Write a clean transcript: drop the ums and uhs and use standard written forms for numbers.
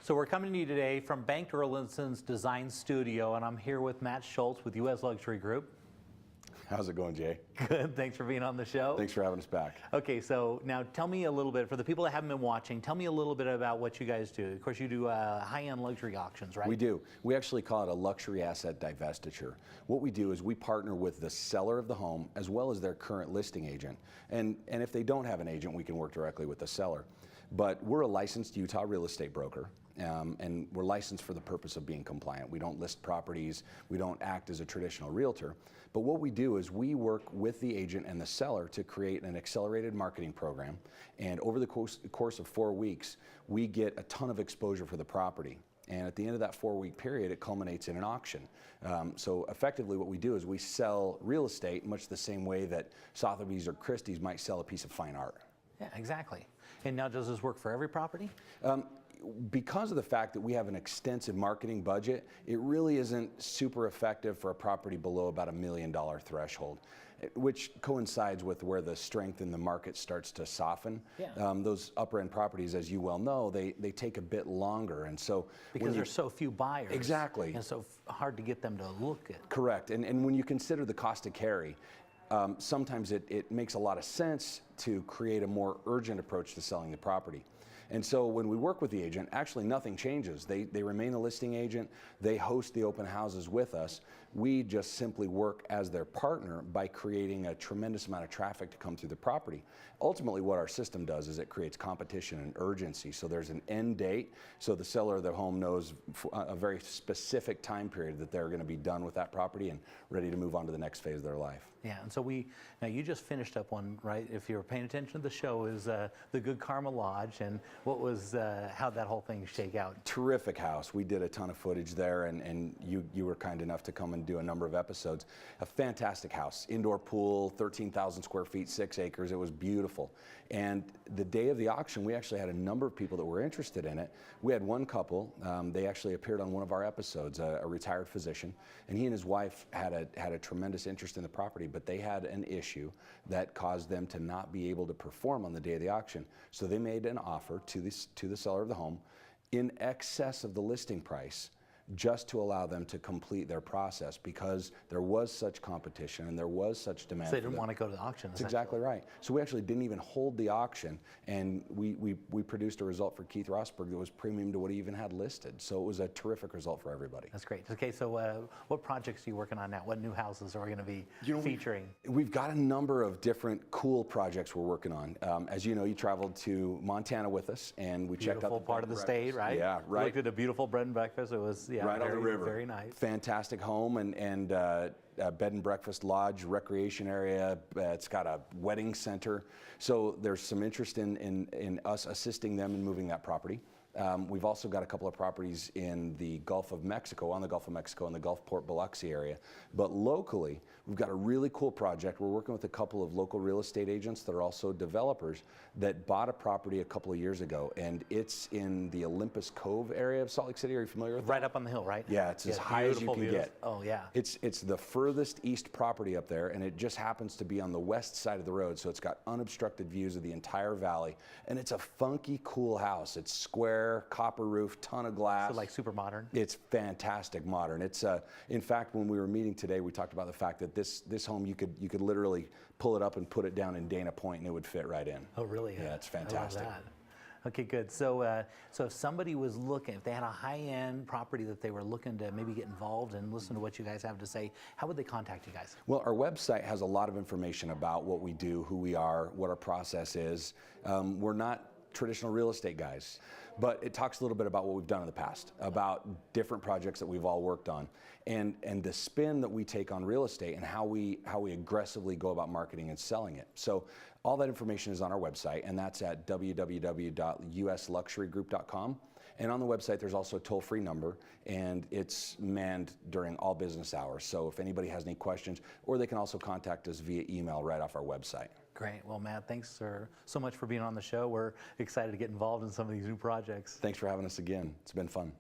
So we're coming to you today from Bengt Erlandsson's Design Studio, and I'm here with Matt Schultz with U.S. Luxury Group. How's it going, Jay? Good, thanks for being on the show. Thanks for having us back. Okay, so now tell me a little bit, for the people that haven't been watching, tell me a little bit about what you guys do. Of course, you do high-end luxury auctions, right? We do. We actually call it a luxury asset divestiture. What we do is we partner with the seller of the home as well as their current listing agent. And if they don't have an agent, we can work directly with the seller. But we're a licensed Utah real estate broker. And we're licensed for the purpose of being compliant. We don't list properties, we don't act as a traditional realtor. But what we do is we work with the agent and the seller to create an accelerated marketing program. And over the course of 4 weeks, we get a ton of exposure for the property. And at the end of that 4-week period, it culminates in an auction. So effectively what we do is we sell real estate much the same way that Sotheby's or Christie's might sell a piece of fine art. Yeah, exactly. And now, does this work for every property? Because of the fact that we have an extensive marketing budget, it really isn't super effective for a property below about $1 million threshold, which coincides with where the strength in the market starts to soften. Yeah. Those upper end properties, as you well know, they take a bit longer. And so because there's so few buyers. Exactly. And so hard to get them to look at. Correct. And when you consider the cost to carry, sometimes it makes a lot of sense to create a more urgent approach to selling the property. And so when we work with the agent, actually nothing changes. They remain a listing agent. They host the open houses with us. We just simply work as their partner by creating a tremendous amount of traffic to come through the property. Ultimately, what our system does is it creates competition and urgency. So there's an end date, so the seller of the home knows a very specific time period that they're going to be done with that property and ready to move on to the next phase of their life. Yeah, and so now you just finished up one, right? If you're paying attention to the show, is the Good Karma Lodge, and what was, how'd that whole thing shake out? Terrific house. We did a ton of footage there, and you were kind enough to come and do a number of episodes. A fantastic house, indoor pool, 13,000 square feet, 6 acres. It was beautiful. And the day of the auction, we actually had a number of people that were interested in it. We had one couple, they actually appeared on one of our episodes, a retired physician, and he and his wife had a tremendous interest in the property, but they had an issue that caused them to not be able to perform on the day of the auction. So they made an offer to the seller of the home in excess of the listing price, just to allow them to complete their process, because there was such competition and there was such demand. So they didn't want to go to the auction. That's exactly right. So we actually didn't even hold the auction, and we produced a result for Keith Rosberg that was premium to what he even had listed. So it was a terrific result for everybody. That's great. Okay, so what projects are you working on now? What new houses are we going to be featuring? We've got a number of different cool projects we're working on. As you know, you traveled to Montana with us, and we checked out the part of the state, right? Yeah, right. Looked at a beautiful bread and breakfast. It was right on the river. Very nice. Fantastic home and bed and breakfast lodge, recreation area. It's got a wedding center. So there's some interest in us assisting them in moving that property. We've also got a couple of properties in the Gulf of Mexico, on the Gulf of Mexico, in the Gulfport Biloxi area. But locally, we've got a really cool project. We're working with a couple of local real estate agents that are also developers that bought a property a couple of years ago, and it's in the Olympus Cove area of Salt Lake City. Are you familiar with that? Right up on the hill, right? Yeah, it's as high as you can get. Oh, yeah. It's the furthest east property up there, and it just happens to be on the west side of the road, so it's got unobstructed views of the entire valley, and it's a funky, cool house. It's square, copper roof, ton of glass. So like super modern? It's fantastic modern. It's in fact, when we were meeting today, we talked about the fact that this home, you could literally pull it up and put it down in Dana Point and it would fit right in. Oh, really? Yeah, it's fantastic. I love that. Okay, good. So if somebody was looking, if they had a high-end property that they were looking to maybe get involved and listen to what you guys have to say, how would they contact you guys? Well, our website has a lot of information about what we do, who we are, what our process is. We're not traditional real estate guys, but it talks a little bit about what we've done in the past, about different projects that we've all worked on, and the spin that we take on real estate and how we aggressively go about marketing and selling it. So all that information is on our website, and that's at www.usluxurygroup.com. And on the website, there's also a toll-free number, and it's manned during all business hours. So if anybody has any questions, or they can also contact us via email right off our website. Great. Well, Matt, thanks so much for being on the show. We're excited to get involved in some of these new projects. Thanks for having us again. It's been fun.